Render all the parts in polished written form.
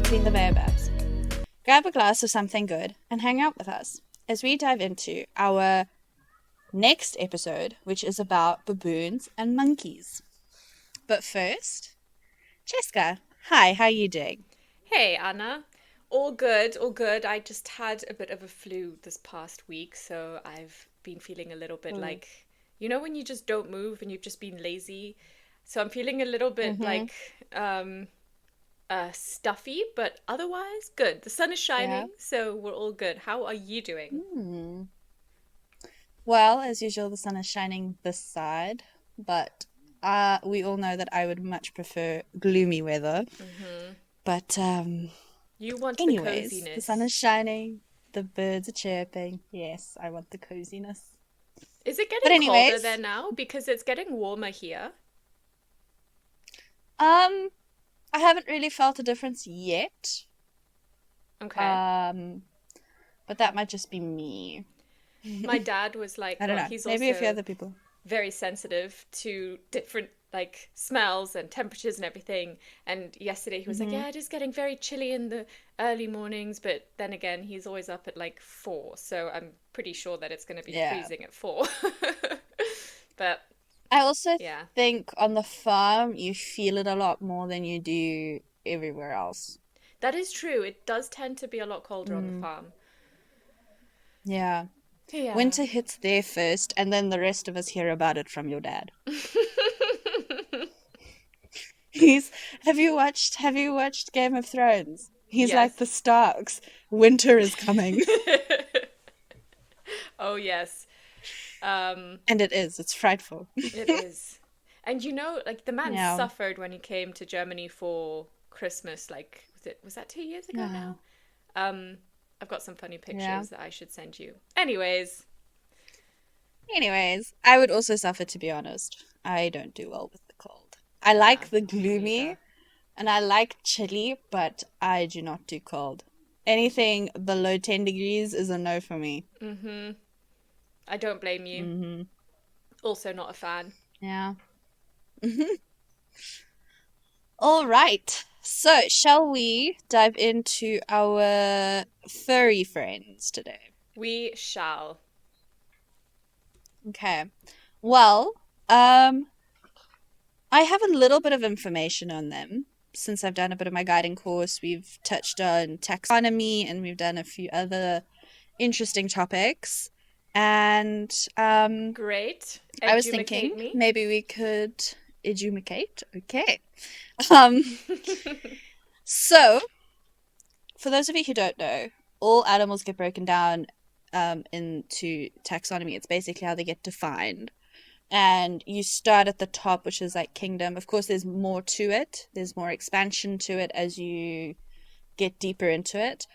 between the baobabs. Grab a glass of something good and hang out with us as we dive into our next episode, which is about baboons and monkeys. But first, Jessica, hi, how are you doing? Hey, Anna. All good, all good. I just had a bit of a flu this past week, so I've been feeling a little bit Oh. like, you know, when you just don't move and you've just been lazy. So I'm feeling a little bit Mm-hmm. like stuffy, but otherwise good. The sun is Yeah. shining, so we're all good. How are you doing? Hmm. Well, as usual, the sun is shining this side, but we all know that I would much prefer gloomy weather. Mm-hmm. But You want the anyways, the sun coziness. is shining, the birds are chirping. Yes, I want the coziness. Is it But getting colder there anyways, now? Because it's getting warmer here. um, I haven't really felt a difference yet. Okay. Um, but that might just be me. My dad was like, I don't well, know. he's Maybe a few also other people. very sensitive to different like smells and temperatures and everything. And yesterday he was like, Hmm. "Yeah, it is getting very chilly in the early mornings," but then again, he's always up at like 4, so I'm pretty sure that it's going to be Yeah. freezing at 4. But I also yeah, think on the farm you feel it a lot more than you do everywhere else. that is true. It does tend to be a lot colder on the Mm, farm. yeah. Yeah. Winter hits there first, and then the rest of us hear about it from your dad. He's have you watched Game of Thrones? He's like Yes. the Starks. Winter is coming. Oh yes. Um And it is. It's frightful. It is. And you know, like the man Yeah. suffered when he came to Germany for Christmas, like was that 2 years ago Yeah. now? I've got some funny Yeah. pictures that I should send you. Anyways, Anyways, I would also suffer, to be honest. I don't do well with the cold. I yeah, like the me neither. gloomy and I like chilly, but I do not do cold. Anything below 10 degrees is a no for me. Mm-hmm. I don't blame you. Hmm. Also not a fan. Yeah. All right. So, shall we dive into our furry friends today? We shall. Okay. Well, um, I have a little bit of information on them since I've done a bit of my guiding course. We've touched on taxonomy and we've done a few other interesting topics. And Great. I was thinking Edumacate me. maybe we could edumacate. Okay. Um, so, for those of you who don't know, all animals get broken down into taxonomy. It's basically how they get defined. And you start at the top, which is like kingdom. Of course, there's more to it. There's more expansion to it as you get deeper into it.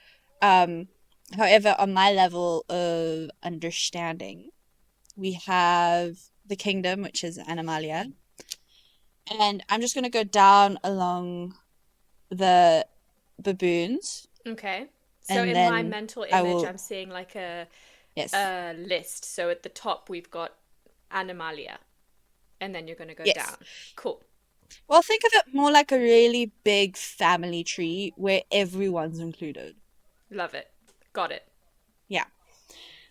Um, However, on my level of understanding, we have the kingdom, which is Animalia, and I'm just going to go down along the baboons, Okay. So and in my then mental I image, will, I'm seeing like yes, a list. So at the top we've got Animalia, and then you're going to go yes. down. Cool. Well, think of it more like a really big family tree where everyone's included. Love it. Got it. Yeah.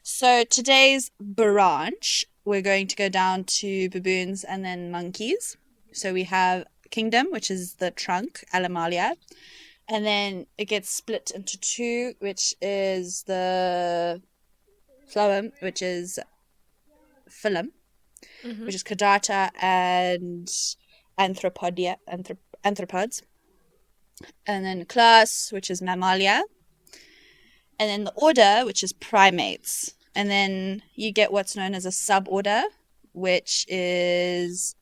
So today's branch, we're going to go down to baboons and then monkeys. So we have kingdom, which is the trunk, Animalia, and then it gets split into two, which is the phloem, which is phylum, Mm-hmm. which is Chordata and anthropods, and then class, which is Mammalia, and then the order, which is primates. And then you get what's known as a suborder, which is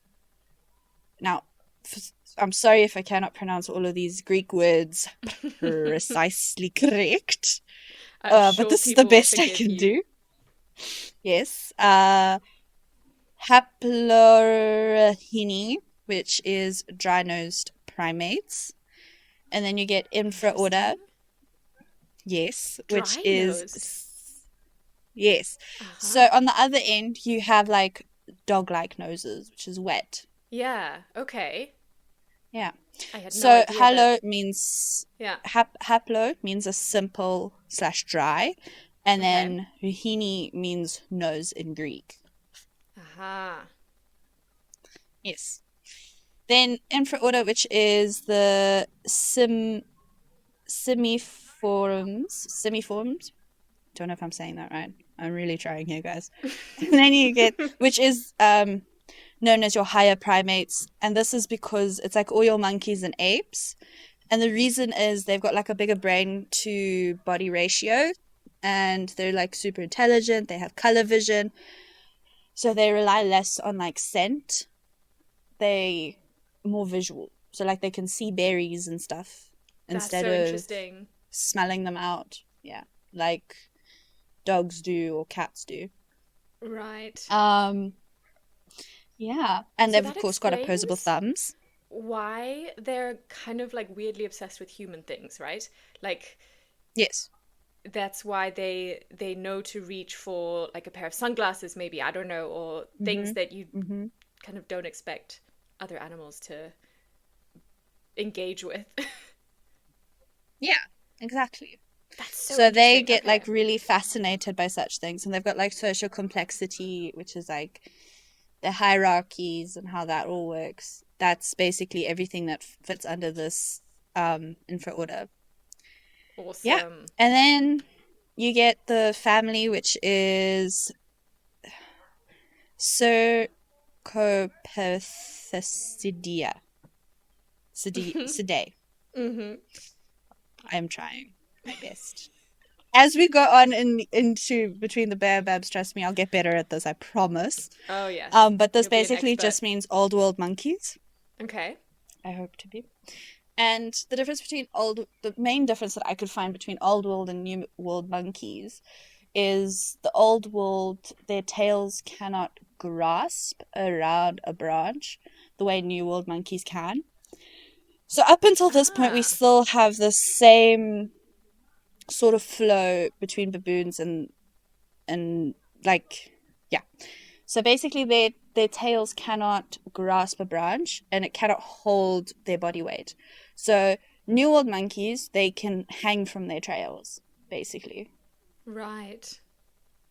now. I'm sorry if I cannot pronounce all of these Greek words precisely correct, I'm but sure this is the people will best I forgive can you. do. Yes. Haplorhini, which is dry-nosed primates. And then you get infraorder, Interesting. yes, which Dry is nosed. yes. Uh-huh. So on the other end, you have like dog-like noses, which is wet. Yeah. Okay. Yeah. I had no So idea that. halo means Yeah. haplo means a simple slash dry, and Okay. then ruhini means nose in Greek. Aha. Yes. Then infraorder, which is the simiforms. Don't know if I'm saying that right. I'm really trying here, guys. And then you get, which is known as your higher primates, and this is because it's like all your monkeys and apes. And the reason is they've got like a bigger brain to body ratio, and they're like super intelligent. They have color vision, so they rely less on like scent. They more visual, so like they can see berries and stuff That's instead so of interesting. smelling them out. Yeah, like dogs do or cats do. Right. Um, yeah, and So they've of that course got opposable explains thumbs. why they're kind of like weirdly obsessed with human things, right? Like Yes. that's why they know to reach for like a pair of sunglasses maybe, I don't know, or things Mhm. that you Mhm. kind of don't expect other animals to engage with. Yeah, exactly. That's so So they interesting. get like Okay. really fascinated by such things, and they've got like social complexity, which is like the hierarchies and how that all works. That's basically everything that fits under this infraorder. Yeah. Awesome. And then you get the family, which is Cercoperthecidia. Sidae. Mm-hmm. I'm trying my best. As we go on into between the baobabs, trust me, I'll get better at this, I promise. Oh yes. But this You'll be an basically expert. just means old world monkeys. Okay. I hope to be. And the main difference that I could find between old world and new world monkeys is the old world, their tails cannot grasp around a branch the way new world monkeys can. So up until this point, we Ah. still have the same sort of flow between baboons and like yeah. So basically, their tails cannot grasp a branch, and it cannot hold their body weight. So New World monkeys, they can hang from their trails, basically. Right.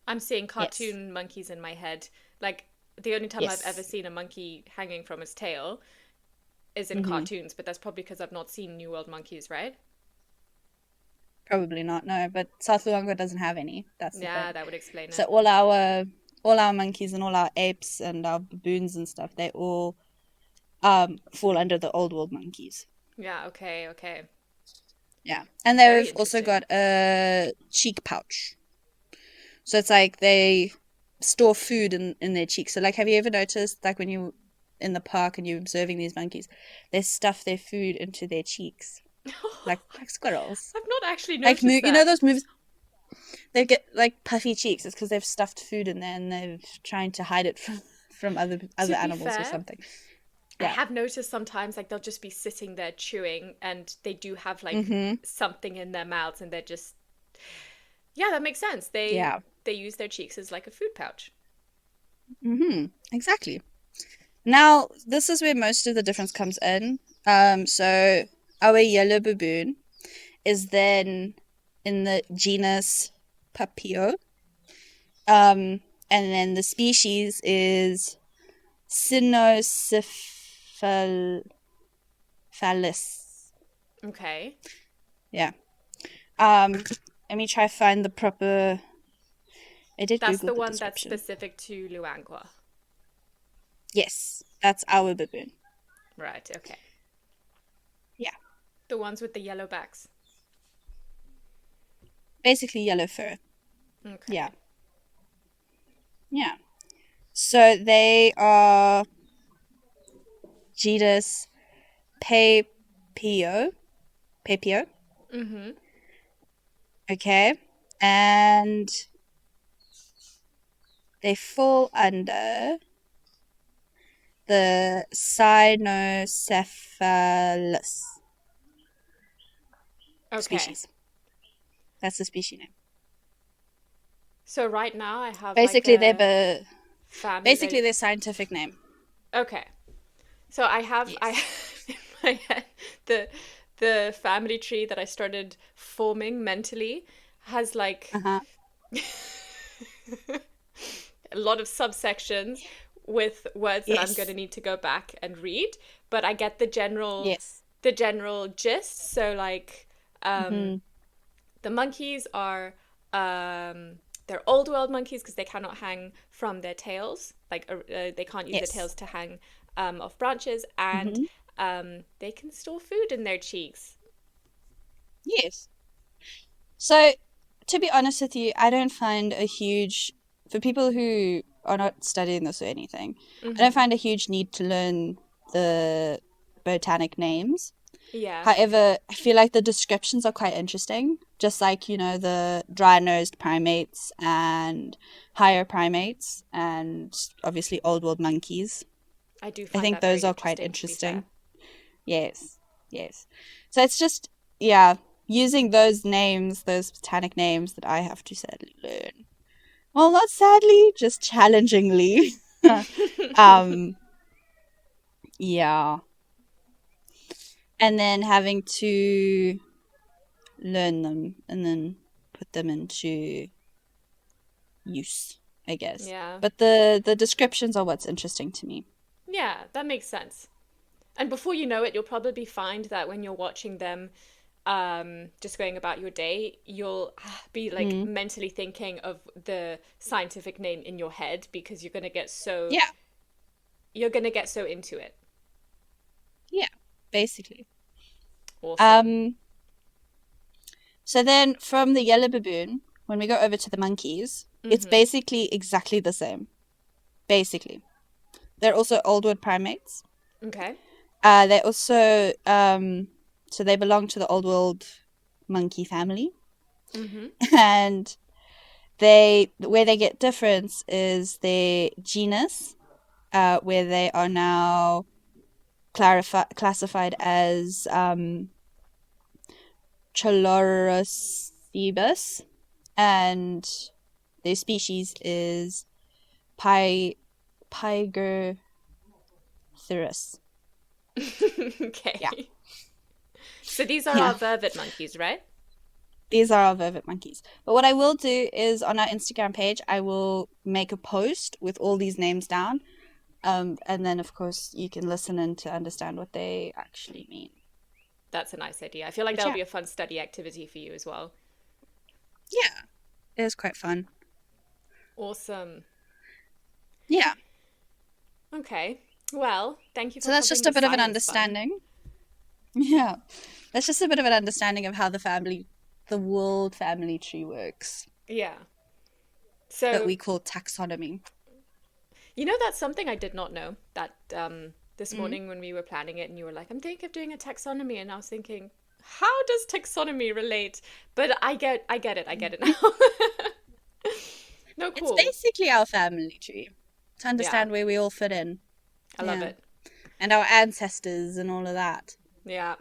I'm seeing Yes. cartoon monkeys in my head. Like the only time I've ever Yes. seen a monkey hanging from its tail is in Mm-hmm. cartoons, but that's probably because I've not seen New World monkeys, right? Probably not, no, but South Luangwa doesn't have any. That's the Yeah, thing. that would explain So it. all our monkeys and all our apes and our baboons and stuff, they all fall under the old world monkeys. Yeah, okay, okay. Yeah. And Very they've also interesting. got a cheek pouch. So it's like they store food in their cheeks. So like have you ever noticed like when you in the park and you're observing these monkeys, they stuff their food into their cheeks like squirrels. I've not actually Like noticed you know that. those movies they get like puffy cheeks. It's because they've stuffed food in there and they're trying to hide it from To other be animals or fair, something. I Yeah. have noticed sometimes like they'll just be sitting there chewing and they do have like Mhm. something in their mouths and they're just yeah, that makes sense. Yeah. They use their cheeks as like a food pouch. Mhm. Exactly. Now, this is where most of the difference comes in. So our yellow baboon is then in the genus Papio. And then the species is Cynocephalus. Okay. Yeah. Um, let me try find the proper. I did That's Google the the one that's description. specific to Luangwa. Yes, that's our baboon. Right, okay. Yeah, The ones with the yellow backs. basically yellow fur. Yeah, Okay. yeah. So they are genus Papio. Papio. Mm-hmm. Okay, and they fall under the Cynocephalus Okay. species. That's the species name. So right now I have like Basically, a basically family. their scientific name. Okay. So I have Yes. in my head, the the family tree that I started forming mentally has like Uh-huh. a lot of subsections with words that I'm going to Yes. need to go back and read, but I get Yes. the general gist. So like Mm-hmm. the monkeys are they're old world monkeys because they cannot hang from their tails. Like they can't use their Yes. tails to hang off branches, and Mm-hmm. they can store food in their cheeks. Yes. So, to be honest with you, I don't find a huge, for people who are not studying this or anything, I don't Mm-hmm. find a huge need to learn the botanic names. Yeah, However, I feel like the descriptions are quite interesting, just like, the dry-nosed primates and higher primates and obviously old world monkeys. I do I find think that very those are quite interesting, to be fair. interesting. Yes, yes. So it's just, yeah, using those names, those botanic names that I have to sadly learn. Well, not sadly, just challengingly. um, yeah. And then having to learn them and then put them into use, I guess. Yeah, But the descriptions are what's interesting to me. yeah, that makes sense. And before you know it, you'll probably find that when you're watching them, just going about your day, you'll be like Mm. mentally thinking of the scientific name in your head because Yeah, you're gonna get so into it. yeah, basically. Awesome. Um, so then from the yellow baboon, when we go over to the monkeys, it's Mm-hmm. basically exactly the same. Basically. They're also old world primates. Okay. They also, so they belong to the old world monkey family. Mm-hmm. And where they get difference is their genus, where they are now classified as Cholorocebus, and their species is Pi Pygorthyrus. Yeah, Okay. So these are yeah. our vervet monkeys, right? These are our vervet monkeys. But what I will do is on our Instagram page, I will make a post with all these names down. And then, of course, you can listen in to understand what they actually mean. That's a nice idea. I feel like But that'll yeah, be a fun study activity for you as well. yeah, it is quite fun. Awesome. Yeah. Okay. Well, thank you So for that's covering just the a bit of an science fun. understanding. Yeah. That's just a bit of an understanding of how the world family tree works Yeah. that So we call taxonomy. you know, that's something I did not know that this Mm. morning when we were planning it and you were like, I'm thinking of doing a taxonomy, and I was thinking, how does taxonomy relate? But I get it, I get it now. No, It's cool. basically our family tree to Yeah, understand where we all fit in. I love Yeah. it. And our ancestors and all of that. Yeah.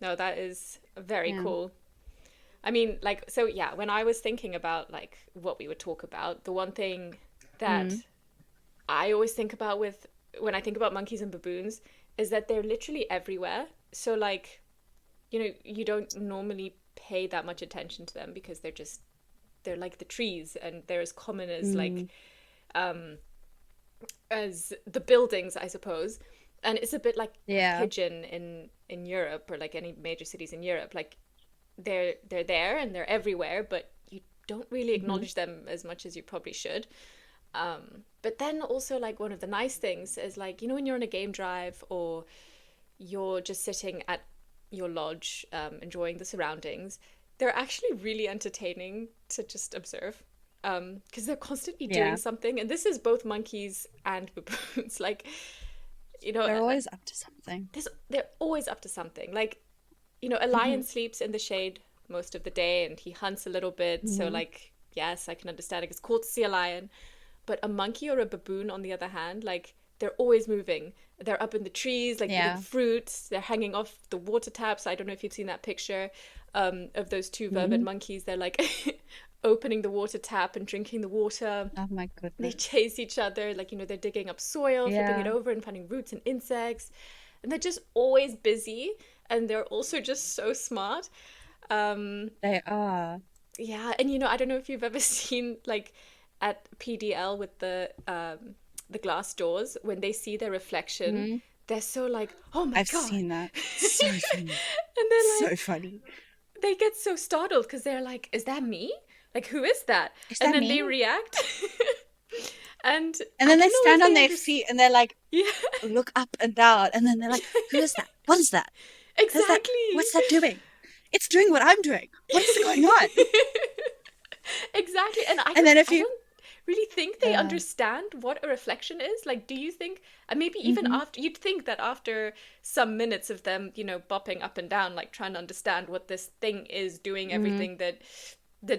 No, that is very Yeah. cool. I mean, like, so yeah, when I was thinking about like what we would talk about, the one thing that Mm. I always think about with when I think about monkeys and baboons is that they're literally everywhere. So like, you don't normally pay that much attention to them because they're like the trees and they're as common as like Mm. as the buildings, I suppose. And it's a bit like a Yeah. pigeon in Europe or like any major cities in Europe. Like they're there and they're everywhere, but you don't really Hmm. acknowledge them as much as you probably should. But then also like one of the nice things is like when you're on a game drive or you're just sitting at your lodge enjoying the surroundings, they're actually really entertaining to just observe because they're constantly doing Yeah. something, and this is both monkeys and baboons. Like you know, They're always up to something. they're always up to something. Like a Hmm. lion sleeps in the shade most of the day and he hunts a little bit. So, Hmm. like, yes, I can understand it. It's cool to see a lion. But a monkey or a baboon, on the other hand, like, they're always moving. They're up in the trees, like eating Yeah. fruits. They're hanging off the water taps. I don't know if you've seen that picture of those two vervet Hmm. monkeys. They're like opening the water tap and drinking the water. Oh my They goodness. chase each other, like, they're digging up soil, flipping it Yeah. over, and finding roots and insects. and they're just always busy, and they're also just so smart. Um, They are. yeah, and I don't know if you've ever seen like at PDL with the glass doors when they see their reflection, Hmm. they're so like, "Oh my I've God." seen that. So funny. And they're So like, funny. they get so startled because they're like, "Is that me? Like, who is that?" Is And that then they me? react. And And I then they don't know stand if on they their understand. feet and they're like, Yeah, look up and down. And then they're like, who is that? What is that? Does that, exactly. what's that doing? It's doing what I'm doing. What is going on? Exactly. And And then if I you, don't really think they uh, understand what a reflection is. Like, do you think, and maybe even hmm after, you'd think that after some minutes of them, bopping up and down, like trying to understand what this thing is doing, mm, everything that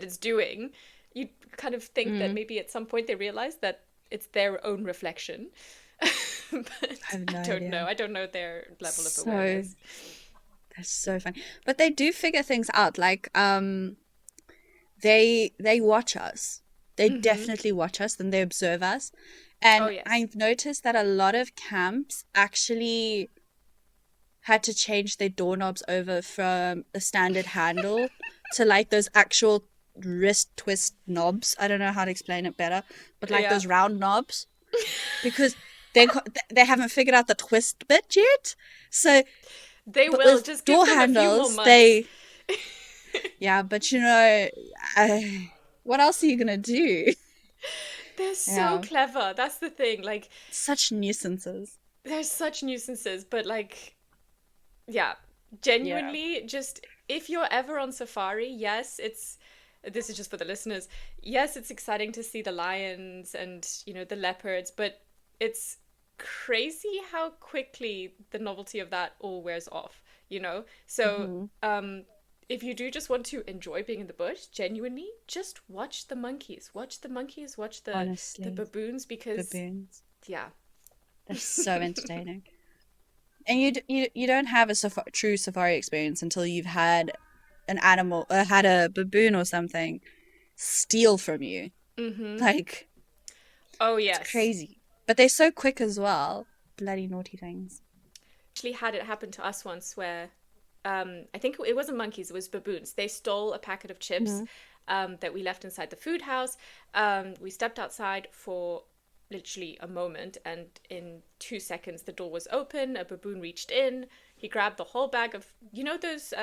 it's doing, you'd kind of think that mm, maybe at some point they realize that it's their own reflection. I But have I no don't know. idea. I don't know their level of So, awareness. that's so funny. But they do figure things out. Like, they watch us. They Mm-hmm. definitely watch us and they observe us. Oh, And yes. I've noticed that a lot of camps actually had to change their doorknobs over from a standard handle to like those actual wrist twist knobs. I don't know how to explain it better, but like Yeah. those round knobs because they they haven't figured out the twist bit yet. So, They but will. with Just give door them a few more handles, months. they yeah. But what else are you gonna do? They're so Yeah, clever. That's the thing. Like, such nuisances. they're such nuisances, but like, yeah, Yeah. genuinely, just if you're ever on safari, yes, this is just for the listeners. Yes, it's exciting to see the lions and, the leopards, but it's crazy how quickly the novelty of that all wears off. So, Hmm. if you do just want to enjoy being in the bush, genuinely, just watch the monkeys. Watch the monkeys, watch the Honestly, baboons because baboons. yeah. They're so entertaining. And you don't have a true safari experience until you've had an animal, had a baboon or something steal from you. Mm-hmm. Like Oh it's yes. crazy. But they're so quick as well. Bloody naughty things. Actually had it happen to us once where I think it wasn't monkeys, it was baboons. They stole a packet of chips Hmm. that we left inside the food house. We stepped outside for literally a moment, and in 2 seconds, the door was open. A baboon reached in. He grabbed the whole bag of, those,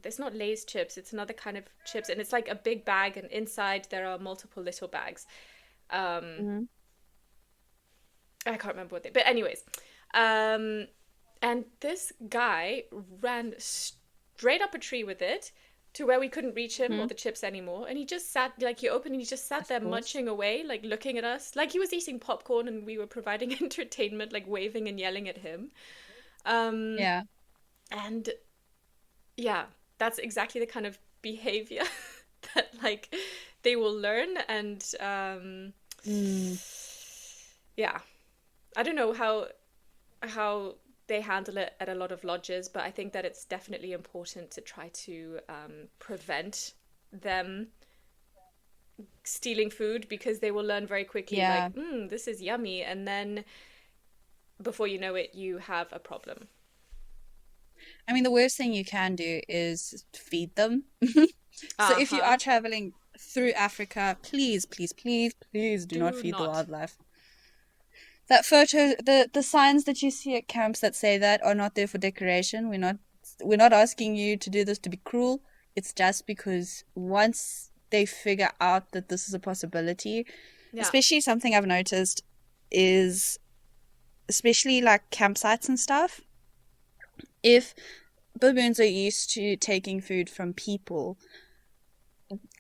it's not Lay's chips, it's another kind of chips, and it's like a big bag, and inside there are multiple little bags. Um, Hmm. I can't remember what they, but anyways, um, and this guy ran straight up a tree with it to where we couldn't reach him or Hmm. the chips anymore. And he just sat, like, he opened and he just sat Of there course. munching away, like looking at us, like he was eating popcorn and we were providing entertainment, like waving and yelling at him. Um, Yeah. and yeah, that's exactly the kind of behavior that, like, they will learn. And Mm. yeah, I don't know how they handle it at a lot of lodges, but I think that it's definitely important to try to prevent them stealing food because they will learn very quickly, Yeah. like, this is yummy. And then before you know it, you have a problem. I mean, the worst thing you can do is feed them. So Uh if you huh. are traveling through Africa, please, please, please, please do not Do feed the not. wildlife. That photo, the signs that you see at camps that say that are not there for decoration. We're not asking you to do this to be cruel. It's just because once they figure out that this is a possibility, Yeah. especially something I've noticed is especially like campsites and stuff. If baboons are used to taking food from people,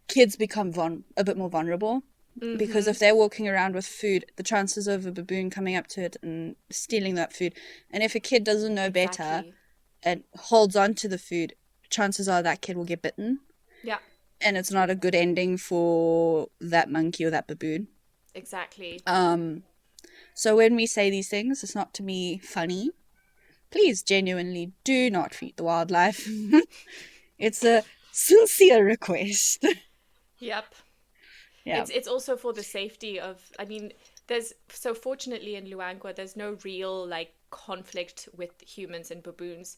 kids become a bit more vulnerable Mm because hmm. if they're walking around with food, the chances of a baboon coming up to it and stealing that food, and if a kid doesn't know better Exactly. and holds on to the food, chances are that kid will get bitten, Yeah. and it's not a good ending for that monkey or that baboon. Exactly. Um, so when we say these things, it's not to be funny. Please genuinely do not feed the wildlife. It's a sincere request. Yep. Yeah. It's also for the safety of, I mean, there's, so fortunately in Luangwa there's no real like conflict with humans and baboons,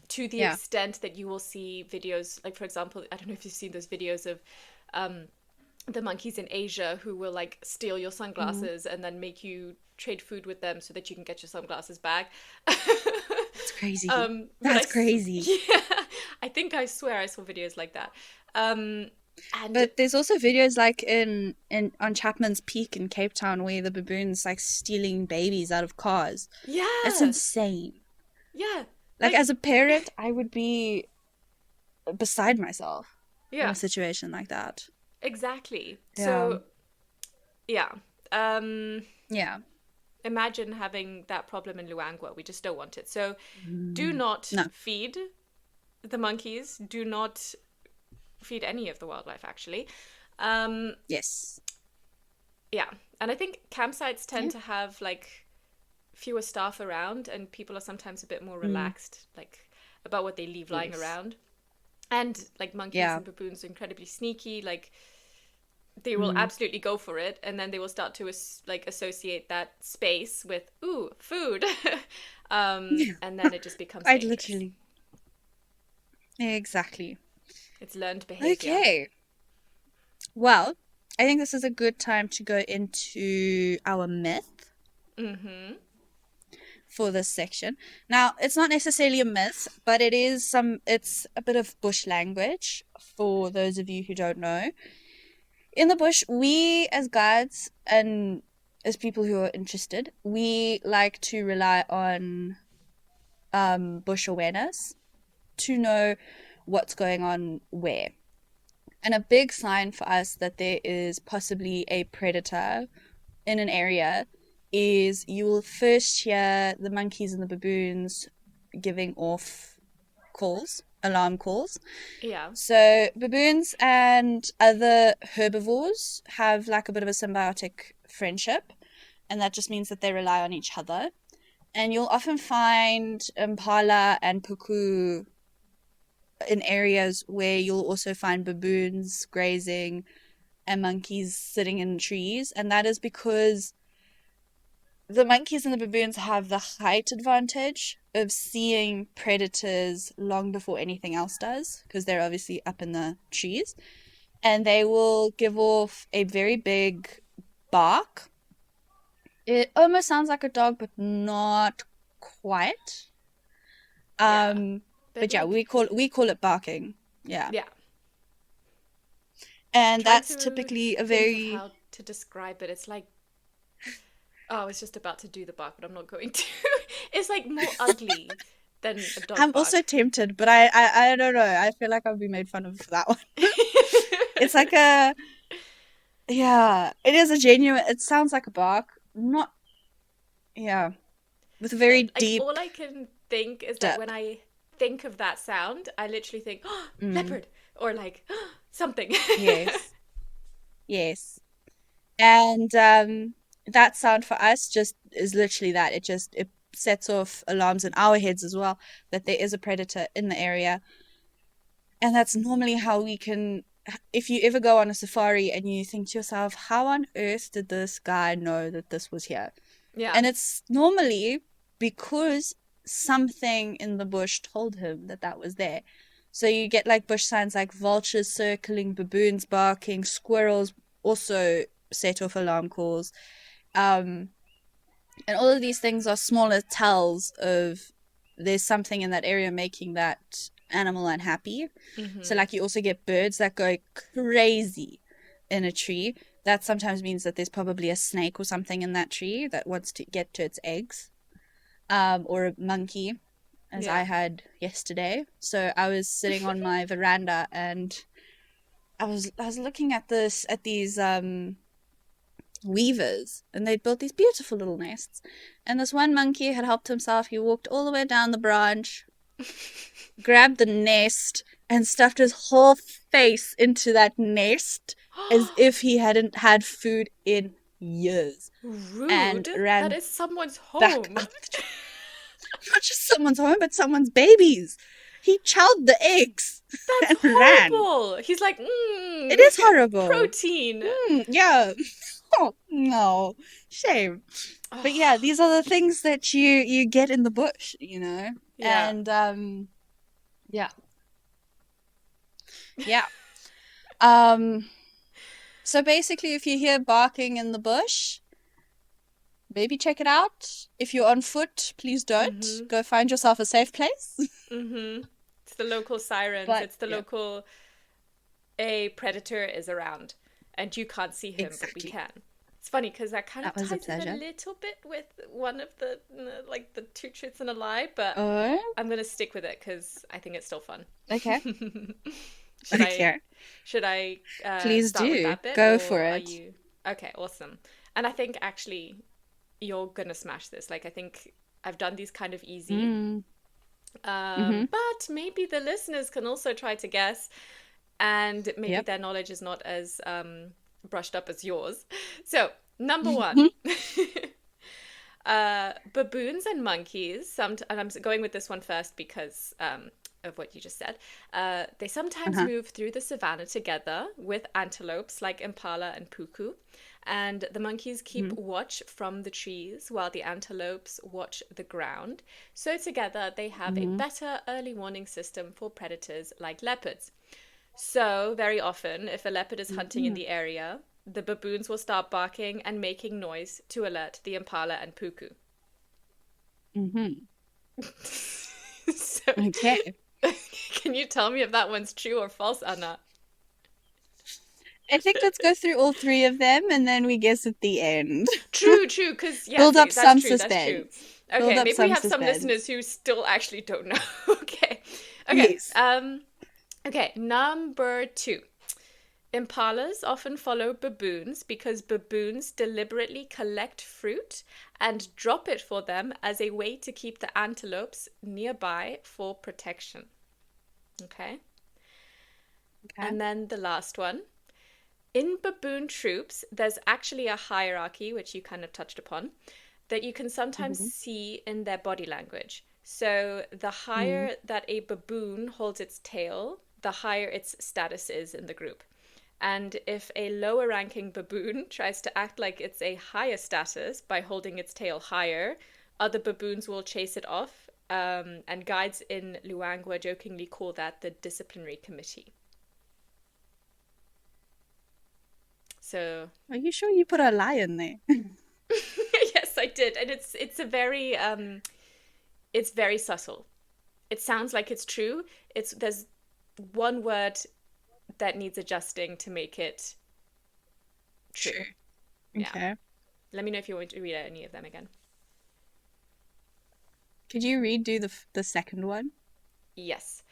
to the Yeah. extent that you will see videos, like, for example, I don't know if you've seen those videos of the monkeys in Asia who will like steal your Mhm. sunglasses and then make you trade food with them so that you can get your sunglasses back. That's crazy. But That's crazy. yeah, I think I swear I saw videos like that. Um, and But there's also videos like in on Chapman's Peak in Cape Town where the baboons like stealing babies out of cars. That's yeah, insane. yeah, Like like as a parent, I would be beside myself in a yeah, situation like that. exactly. Yeah. So yeah, um, Yeah. imagine having that problem in Luangwa. We just don't want it. So do Mm. not No. feed the monkeys. Do not feed any of the wildlife, actually. Um, Yes. yeah, and I think campsites tend Yeah. to have like fewer staff around, and people are sometimes a bit more Mm. relaxed, like about what they leave lying Yes. around. And like monkeys Yeah. and baboons are incredibly sneaky. Like they will Mm. absolutely go for it, and then they will start to like associate that space with ooh food, Yeah. and then it just becomes Quite dangerous. literally. Exactly. It's learned behavior. Okay. Well, I think this is a good time to go into our myth Mm-hmm. for this section. Now, it's not necessarily a myth, but it's a bit of bush language for those of you who don't know. In the bush, we as guides and as people who are interested, we like to rely on bush awareness to know what's going on where. And a big sign for us that there is possibly a predator in an area is you will first hear the monkeys and the baboons giving off calls, alarm calls. Yeah. So baboons and other herbivores have like a bit of a symbiotic friendship, and that just means that they rely on each other. And you'll often find impala and puku in areas where you'll also find baboons grazing and monkeys sitting in trees, and that is because the monkeys and the baboons have the height advantage of seeing predators long before anything else does, because they're obviously up in the trees, and they will give off a very big bark. It almost sounds like a dog, but not quite. Yeah. But But yeah, like, we call it barking. Yeah. yeah. And Trying that's to typically a think of very how to describe it. It's like, oh, I was just about to do the bark, but I'm not going to. It's like more ugly than a dog I'm also bark. tempted, but I don't know. I feel like I'll be made fun of for that one. It's like a yeah, it is a genuine it sounds like a bark. Not yeah, with a very Like deep all I can think is that dip. when I think of that sound, I literally think, oh, Mm, leopard, or like something. yes. Yes. And that sound for us just is literally that. It sets off alarms in our heads as well that there is a predator in the area. And that's normally how we can if you ever go on a safari and you think to yourself, how on earth did this guy know that this was here? Yeah, And it's normally because something in the bush told him that that was there. So you get like bush signs like vultures circling, baboons barking, squirrels also set off alarm calls. Um, and all of these things are smaller tells of there's something in that area making that animal unhappy. So, mm-hmm. like, you also get birds that go crazy in a tree. That sometimes means that there's probably a snake or something in that tree that wants to get to its eggs, or a monkey, as I Yeah. had yesterday. So I was sitting on my veranda and I was looking at these weavers, and they'd built these beautiful little nests. And this one monkey had helped himself. He walked all the way down the branch, grabbed the nest, and stuffed his whole face into that nest as if he hadn't had food in years, and Rude. That ran is someone's back home. up the tree. Not just someone's home, but someone's babies. He chowed the eggs That's and ran. horrible. He's like, It is horrible. protein. Yeah. Oh, no, shame. But yeah, Oh, these are the things that you get in the bush, you know? yeah. And yeah, yeah. Um, so basically if you hear barking in the bush, maybe check it out. If you're on foot, please don't. Mm-hmm. Go find yourself a safe place. Mm-hmm. It's the local sirens. But It's the yeah, local a predator is around and you can't see him, but we exactly. can. It's funny because that kind of That was a ties in a pleasure. little bit with one of the like the two truths and a lie, but Oh, I'm gonna stick with it because I think it's still fun. okay. should I Okay. should I Please start with do. that bit Go for or are it. you okay? Awesome. And I think actually you're gonna smash this. Like I think I've done these kind of easy, Mm. Mm-hmm. but maybe the listeners can also try to guess and maybe Yep. their knowledge is not as brushed up as yours. So, number one, baboons and monkeys. And I'm going with this one first because of what you just said. They sometimes Uh-huh. move through the savannah together with antelopes like impala and puku. And the monkeys keep Mm-hmm. watch from the trees while the antelopes watch the ground. So, together, they have a Mm-hmm. better early warning system for predators like leopards. So, very often, if a leopard is hunting in Mm-hmm. the area, the baboons will start barking and making noise to alert the impala and puku. Mm-hmm. So, Okay. can you tell me if that one's true or false, Anna? I think let's go through all three of them and then we guess at the end. True, true, because, yeah, Build see, up that's some true, that's true. suspense. Build Okay, up maybe we some have some listeners suspense. who still actually don't know. Okay, okay, Yes. okay, number two. Impalas often follow baboons because baboons deliberately collect fruit and drop it for them as a way to keep the antelopes nearby for protection. Okay. Okay. And then the last one. In baboon troops, there's actually a hierarchy, which you kind of touched upon, that you can sometimes Mm-hmm. see in their body language. So the Mm-hmm. higher that a baboon holds its tail, the higher its status is in the group. And if a lower ranking baboon tries to act like it's a higher status by holding its tail higher, other baboons will chase it off. And guides in Luangwa jokingly call that the disciplinary committee. So Are you sure you put a lie in there? yes, I did, and it's very subtle. It sounds like it's true. It's there's one word that needs adjusting to make it true. Sure. Yeah. Okay. Let me know if you want to read any of them again. Could you redo the second one? Yes.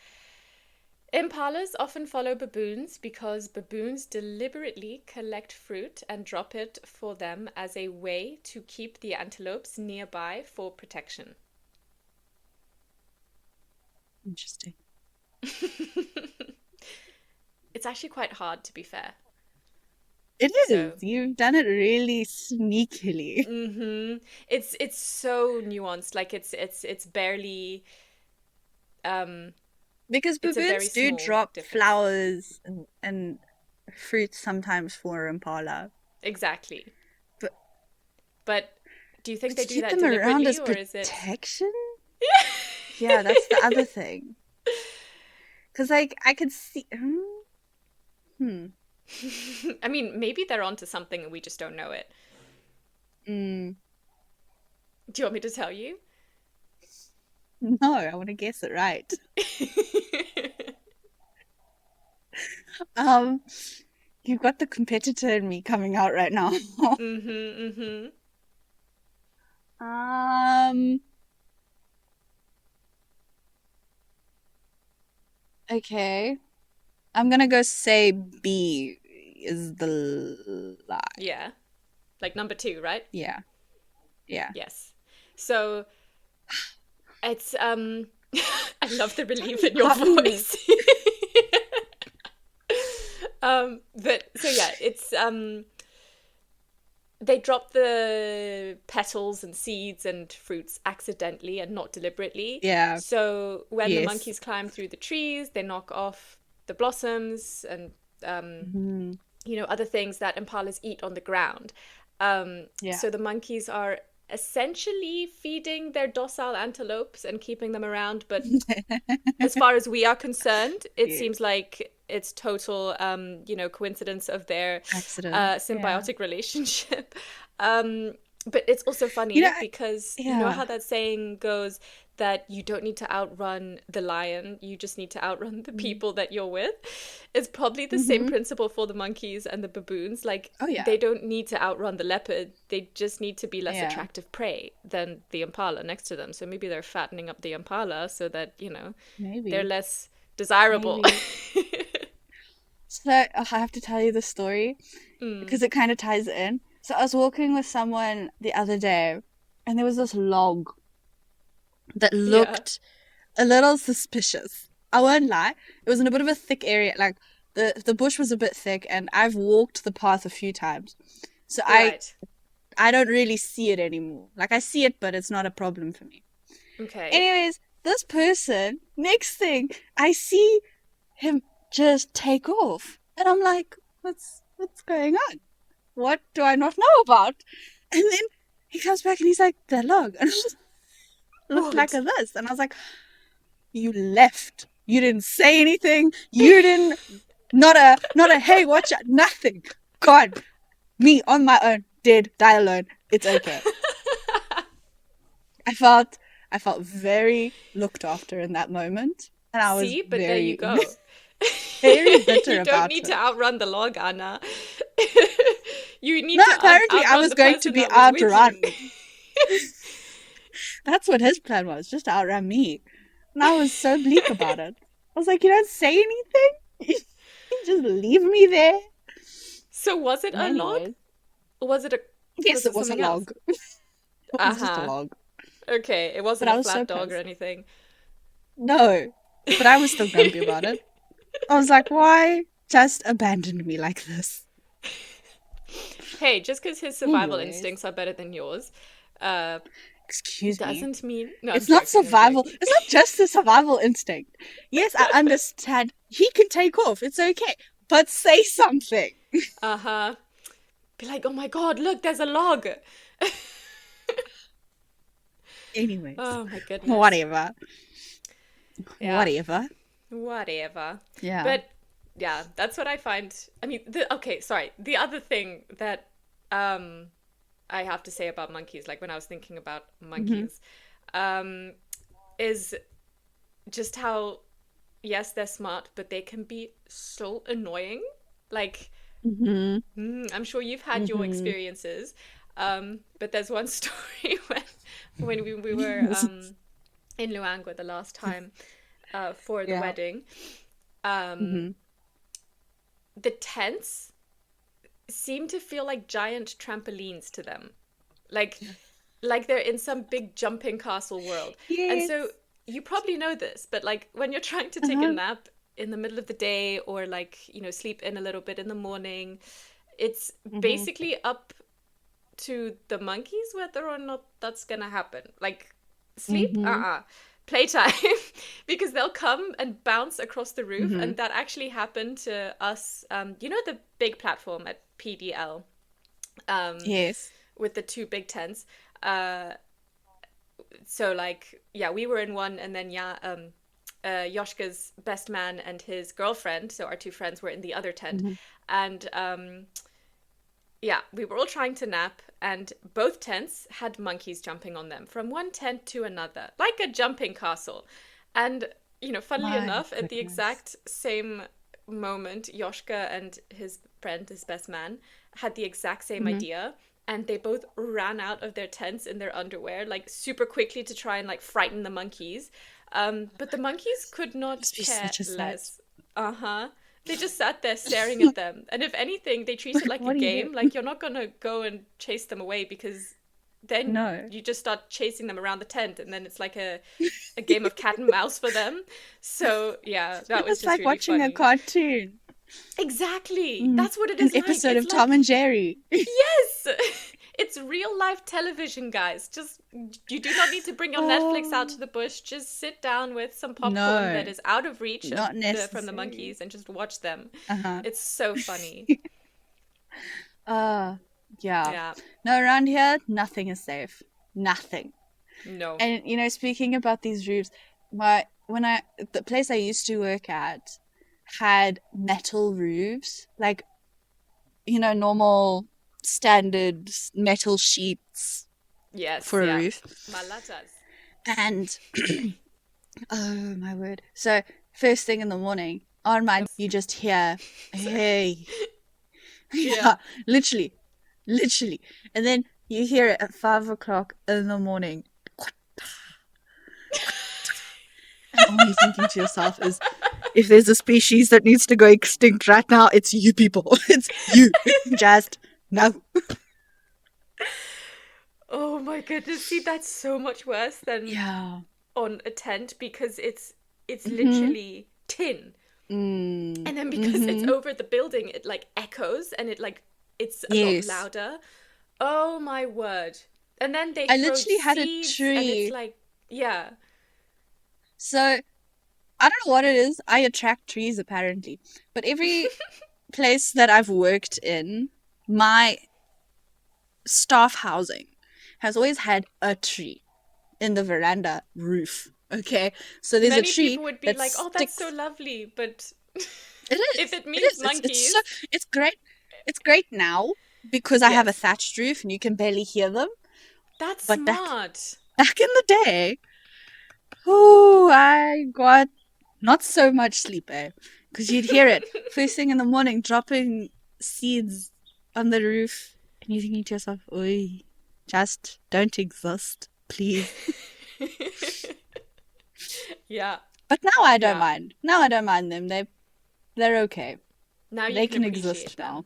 Impalas often follow baboons because baboons deliberately collect fruit and drop it for them as a way to keep the antelopes nearby for protection. Interesting. It's actually quite hard, to be fair. It So, is. You've done it really sneakily. it's so nuanced. Like it's barely Because it's a very baboons do small drop difference. flowers and fruits sometimes for impala. Exactly. But, But do you think but they to do keep that them around deliberately as or is it protection? Yeah, that's the other thing. Because, like, I could see. Hmm. I mean, maybe they're onto something and we just don't know it. Mm. Do you want me to tell you? No, I want to guess it right. Um, you've got the competitor in me coming out right now. Mm-hmm. um. Okay. I'm gonna go say B is the lie. Yeah. Like number two, right? Yeah. Yeah. Yes. So it's I love the relief in your Got me. voice. But so yeah, it's they drop the petals and seeds and fruits accidentally and not deliberately. Yeah. So when the Yes. monkeys climb through the trees, they knock off the blossoms and um, Mhm. other things that impalas eat on the ground. Yeah. So the monkeys are essentially feeding their docile antelopes and keeping them around, but as far as we are concerned, it Yeah. seems like it's total, coincidence of their Accident. Yeah. symbiotic relationship. Um, but it's also You know, funny because you know yeah. how that saying goes that you don't need to outrun the lion, you just need to outrun the people that you're with. It's probably the same Mm-hmm. principle for the monkeys and the baboons. Like, Oh, yeah. they don't need to outrun the leopard, they just need to be less Yeah. attractive prey than the impala next to them. So maybe they're fattening up the impala so that, they're Maybe. less desirable. Maybe. So I have to tell you the story Mm, because it kind of ties in. So I was walking with someone the other day, and there was this log that yeah. looked a little suspicious. I won't lie. It was in a bit of a thick area. Like the bush was a bit thick, and I've walked the path a few times. So Right. I don't really see it anymore. Like I see it, but it's not a problem for me. Okay. Anyways, this person, next thing, I see him just take off. And I'm like, what's going on? What do I not know about? And then he comes back and he's like, the log. And it looked like What? a this. And I was like, you left. You didn't say anything. You didn't not a hey, watch out, nothing. God, me on my own, dead, die alone. It's okay. I felt very looked after in that moment. And I was See, but there you very, go. very bitter You don't about need to it. outrun the log, Anna. You need No, to apparently I outrun was the going to person be that was with outrun. you. That's what his plan was, just to outrun me. And I was so bleak about it. I was like, you don't say anything? You just leave me there? So was it a log? Anyway, Or was it yes, was it it was a something else? log. It was just a Uh-huh. log. Okay, it But wasn't I a was so flat dog or pissed. anything. No, but I was still grumpy about it. I was like, why just abandon me like this? Hey, just because his survival Anyways, instincts are better than yours, uh, excuse me. doesn't mean. No, I'm It's not joking. I'm survival. joking. It's not just a survival instinct. Yes, I understand. He can take off. It's okay. But say something. Uh huh. Be like, oh my god, look, there's a log. Anyways, Oh my goodness. whatever. Yeah. Whatever. Whatever. Yeah. But yeah, that's what I find. I mean, okay, sorry. The other thing that um I have to say about monkeys, like when I was thinking about Mm-hmm. monkeys, um, is just how yes, they're smart, but they can be so annoying. Like, Mm-hmm. I'm sure you've had your Mm-hmm. experiences. But there's one story when we were in Luangwa the last time for the Yeah. wedding. Um, Mm-hmm. the tents seem to feel like giant trampolines to them, like they're in some big jumping castle world. And Yes. so you probably know this, but like when you're trying to take a Uh-huh. nap in the middle of the day or like sleep in a little bit in the morning, it's Mm-hmm. basically up to the monkeys whether or not that's gonna happen. Like sleep, Mm-hmm. playtime, because they'll come and bounce across the roof, Mm-hmm. and that actually happened to us. The big platform at PDL, um, Yes. with the two big tents. Uh, so like yeah, we were in one, and then yeah, Yoshka's best man and his girlfriend, so our two friends, were in the other tent, Mm-hmm. and yeah, we were all trying to nap, and both tents had monkeys jumping on them from one tent to another, like a jumping castle. And, funnily My enough, at the goodness. exact same moment, Yoshka and his friend, his best man, had the exact same Mm-hmm. idea. And they both ran out of their tents in their underwear, like super quickly to try and like frighten the monkeys. But the monkeys could not Must be care such a sight. less. Uh huh. They just sat there staring at them. And if anything, they treat it like a What do you game. do? Like, you're not gonna go and chase them away, because then No. you just start chasing them around the tent, and then it's like a game of cat and mouse for them. So, yeah, that was It's just like really watching a funny. cartoon. Exactly. Mm. That's what it An is like. episode It's of Tom like, and Jerry. yes! It's real life television, guys. Just, you do not need to bring your Netflix out Oh, to the bush. Just sit down with some popcorn that no. is out of reach Not from the necessary. monkeys, and just watch them. Uh-huh. It's so funny. Uh, yeah. Yeah. No, around here, nothing is safe. Nothing. No. And speaking about these roofs, the place I used to work at had metal roofs, like normal standard metal sheets Yes, for a yeah. roof. Malatas. And oh my word! So first thing in the morning, on mine, you just hear, "Hey," Yeah. yeah, literally, literally, and then you hear it at 5 o'clock in the morning. And all you're thinking to yourself is, if there's a species that needs to go extinct right now, it's you people. It's you. Just no. Oh my goodness. See, that's so much worse than Yeah. on a tent because it's Mm-hmm. literally tin. Mm. And then because it's Mm-hmm. over the building, it like echoes and it's a lot Yes. louder. Oh my word. And then they I throw literally had a seeds and it's tree. like, yeah. So I don't know what it is. I attract trees apparently. But every place that I've worked in, my staff housing has always had a tree in the veranda roof. Okay. So there's a Many tree people would be that like, "Oh, that's so sticks. lovely," but It if is. it It means is. It's so monkeys, it's great. It's great now because I have a yes. thatched roof and you can barely hear them. That's But back smart. back in the day, oh, I got not so much sleep, eh? Because you'd hear it first thing in the morning dropping seeds on the roof, and you're thinking to yourself, "Oi, just don't exist, please." Yeah. But now I don't Yeah. mind. Now I don't mind them. They're okay. Now you They can can appreciate exist them. now.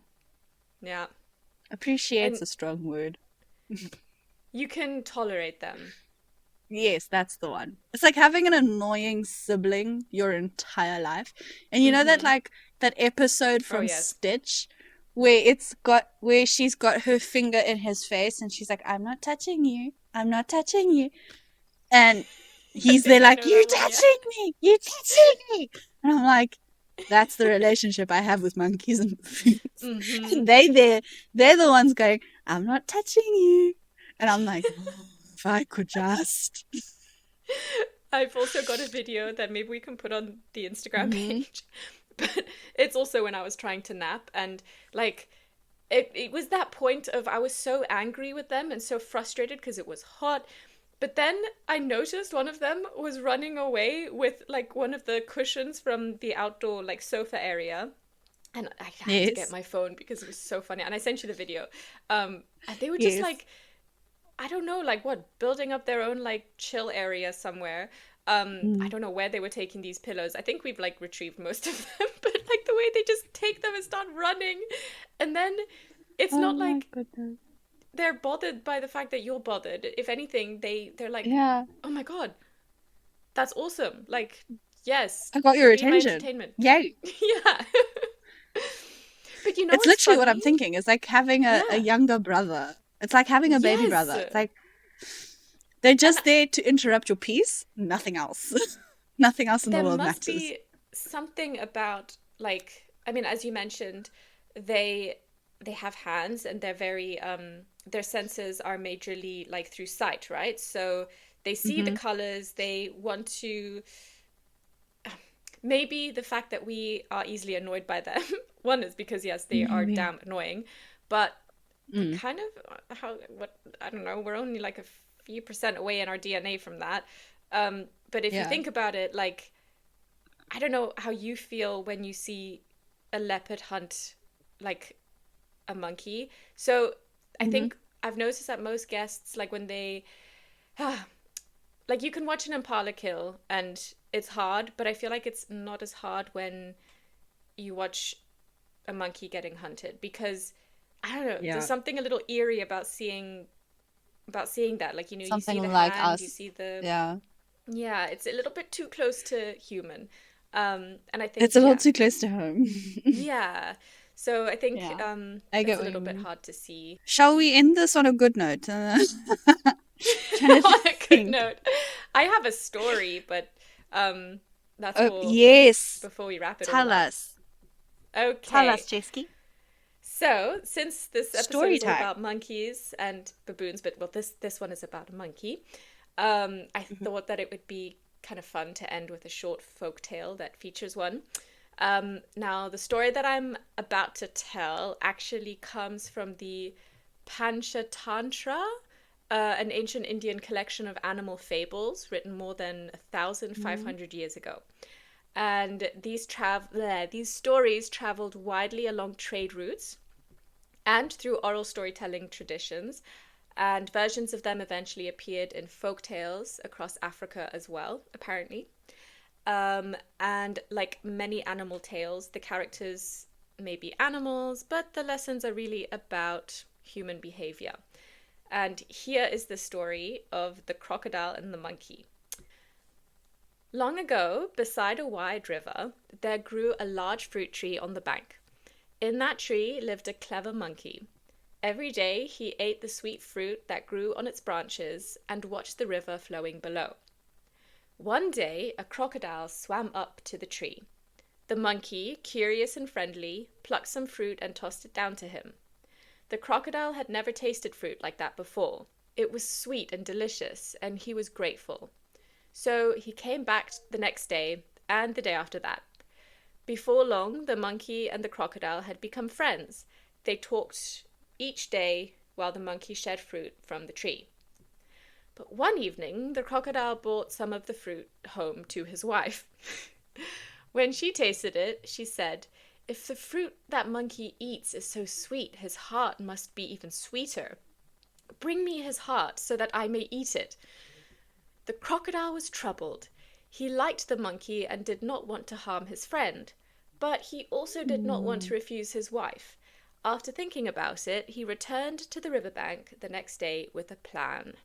Yeah. Appreciate's And a strong word. you can tolerate them. Yes, that's the one. It's like having an annoying sibling your entire life. And you know that Mm-hmm. like that episode Oh, from yes. Stitch where she's got her finger in his face and she's like, "I'm not touching you. I'm not touching you." And I he's there think I like, know "You that one, yeah. touching me. You touching me." And I'm like, that's the relationship I have with monkeys and baboons. Mm-hmm. And they're the ones going, "I'm not touching you." And I'm like, oh, if I could just. I've also got a video that maybe we can put on the Instagram Mm-hmm. page. But it's also when I was trying to nap and like it was that point of I was so angry with them and so frustrated because it was hot. But then I noticed one of them was running away with like one of the cushions from the outdoor like sofa area. And I had to get Yes. my phone because it was so funny. And I sent you the video. And they were just Yes. like, I don't know, like what, building up their own like chill area somewhere. I Mm. don't know where they were taking these pillows. I think we've like retrieved most of them, but like the way they just take them and start running. And then it's Oh not my like goodness. they're bothered by the fact that you're bothered. If anything, they're like, Yeah. "Oh my god, that's awesome." Like, yes, I got your be my attention. entertainment. Yay. Yeah. But you know It's what's literally what I'm funny? thinking. It's like having a Yeah. younger brother. It's like having a baby Yes. brother. It's like they're And just there to interrupt your peace. Nothing else. Nothing else in the there world must matters. be something about like I mean, as you mentioned, they they have hands and they're very their senses are majorly like through sight, right? So they see the Mm-hmm. colors, they want to maybe the fact that we are easily annoyed by them. One is because yes, they are Maybe. damn annoying, but Mm. kind of how what I don't know, we're only like a few percent away in our DNA from that. But if you Yeah. think about it, like I don't know how you feel when you see a leopard hunt like a monkey. So I Mm-hmm. think I've noticed that most guests, like when they, like you can watch an impala kill and it's hard, but I feel like it's not as hard when you watch a monkey getting hunted because I don't know, there's Yeah. something a little eerie about seeing that. Like, you Something see the like hand, you us. see the Yeah. yeah, it's a little bit too close to human. And I It's a think little yeah, too close to home. yeah. So I think Yeah. I get it's a what you little bit mean. hard to see. Shall we end this on a good note? Trying to On a good think. note, I have a story, but um, that's Oh, for yes. before we wrap it all Tell up. us. Tell us, Okay. Chesky. So, since this episode Story is all time. about monkeys and baboons, but well, this one is about a monkey, I Mhm. thought that it would be kind of fun to end with a short folk tale that features one. Now, the story that I'm about to tell actually comes from the Panchatantra, an ancient Indian collection of animal fables written more than Mhm. 1,500 years ago. And these stories traveled widely along trade routes and through oral storytelling traditions, and versions of them eventually appeared in folk tales across Africa as well, apparently. And like many animal tales, the characters may be animals, but the lessons are really about human behavior. And here is the story of the crocodile and the monkey. Long ago, beside a wide river, there grew a large fruit tree on the bank. In that tree lived a clever monkey. Every day he ate the sweet fruit that grew on its branches and watched the river flowing below. One day a crocodile swam up to the tree. The monkey, curious and friendly, plucked some fruit and tossed it down to him. The crocodile had never tasted fruit like that before. It was sweet and delicious, and he was grateful. So he came back the next day and the day after that. Before long, the monkey and the crocodile had become friends. They talked each day while the monkey shared fruit from the tree. But one evening, the crocodile brought some of the fruit home to his wife. When she tasted it, she said, "If the fruit that monkey eats is so sweet, his heart must be even sweeter. Bring me his heart so that I may eat it." The crocodile was troubled. He liked the monkey and did not want to harm his friend, but he also did not want Mm. to refuse his wife. After thinking about it, he returned to the riverbank the next day with a plan.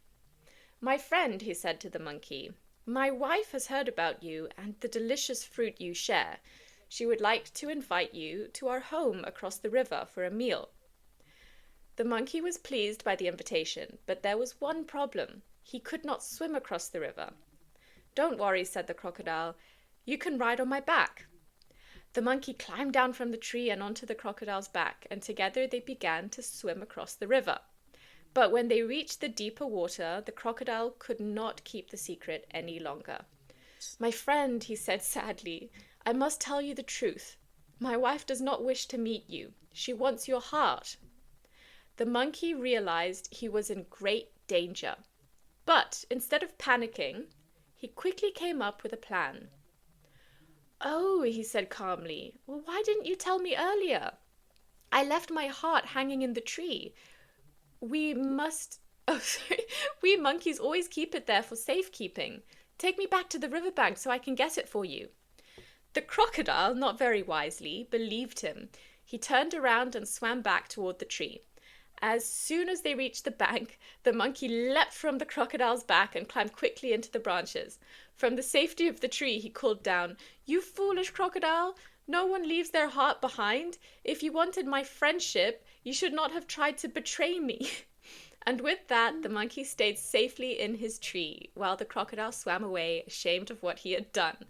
"My friend," he said to the monkey, "my wife has heard about you and the delicious fruit you share. She would like to invite you to our home across the river for a meal." The monkey was pleased by the invitation, but there was one problem. He could not swim across the river. "Don't worry," said the crocodile. "You can ride on my back." The monkey climbed down from the tree and onto the crocodile's back, and together they began to swim across the river. But when they reached the deeper water, the crocodile could not keep the secret any longer. "My friend," he said sadly, "I must tell you the truth. My wife does not wish to meet you. She wants your heart." The monkey realized he was in great danger. But instead of panicking, he quickly came up with a plan. "Oh," he said calmly, "well, why didn't you tell me earlier? I left my heart hanging in the tree. We must. Oh, sorry. We monkeys always keep it there for safekeeping. Take me back to the riverbank so I can get it for you." The crocodile, not very wisely, believed him. He turned around and swam back toward the tree. As soon as they reached the bank, the monkey leapt from the crocodile's back and climbed quickly into the branches. From the safety of the tree, he called down, "You foolish crocodile! No one leaves their heart behind. If you wanted my friendship, you should not have tried to betray me." And with that, the monkey stayed safely in his tree, while the crocodile swam away, ashamed of what he had done.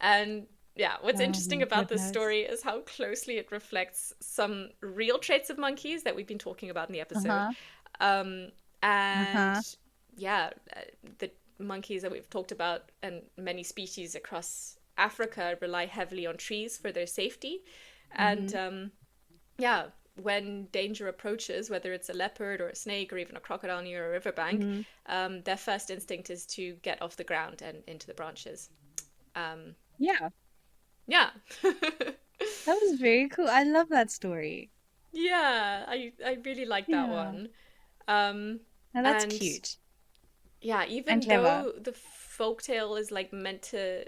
And yeah, what's Oh interesting my about this goodness. story is how closely it reflects some real traits of monkeys that we've been talking about in the episode. Uh-huh. Um, and Uh-huh. yeah, the monkeys that we've talked about and many species across Africa rely heavily on trees for their safety. And Mm-hmm. yeah, when danger approaches, whether it's a leopard or a snake or even a crocodile near a riverbank, Mm-hmm. their first instinct is to get off the ground and into the branches. Um, Yeah, yeah. that was very cool. I love that story. Yeah, I really like that Yeah. one. Um, Now that's and cute yeah, and even clever. though the folktale is like meant to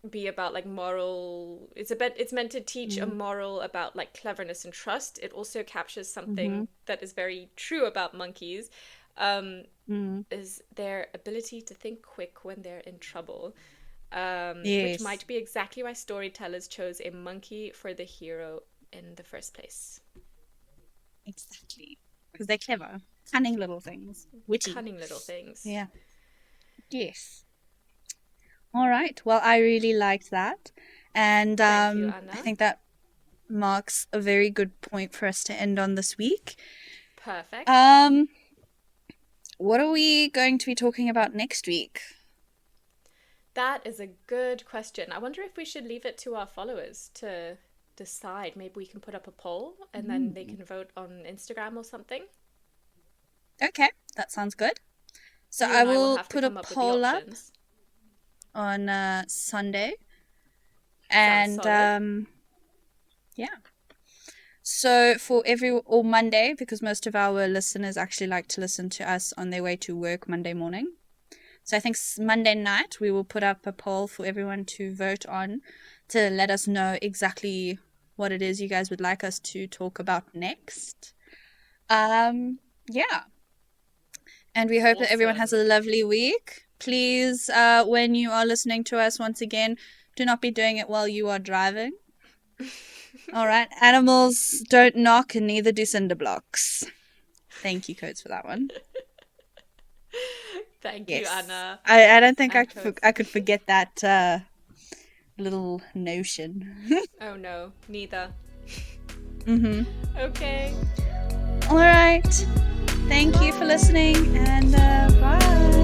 be about like moral, it's meant to teach a Mm-hmm. moral about like cleverness and trust. It also captures Mm-hmm. something that is very true about monkeys, um, Mm. is their ability to think quick when they're in trouble. Which Yes, might be exactly why storytellers chose a monkey for the hero in the first place. exactly. Because they're clever, cunning little things, witty. Cunning little things. Yeah. Yes. All right. Well, I really liked that, and Thank you, I Anna. think that marks a very good point for us to end on this week. Perfect. What are we going to be talking about next week? That is a good question. I wonder if we should leave it to our followers to decide. Maybe we can put up a poll and then they can vote on Instagram or something. Okay, that sounds good. So You I and I will have to put a come up with the poll up options. on Sunday. Sounds And solid. yeah. So for or Monday, because most of our listeners actually like to listen to us on their way to work Monday morning. So I think Monday night we will put up a poll for everyone to vote on to let us know exactly what it is you guys would like us to talk about next. Yeah. And we hope that everyone has a Awesome. lovely week. Please, when you are listening to us once again, do not be doing it while you are driving. All right. Animals don't knock and neither do cinder blocks. Thank you, Codes, for that one. Thank you, Yes. Anna. I don't think And I could forget that little notion. Oh no, neither. Mm-hmm. Okay. All right. Thank you for listening, and bye.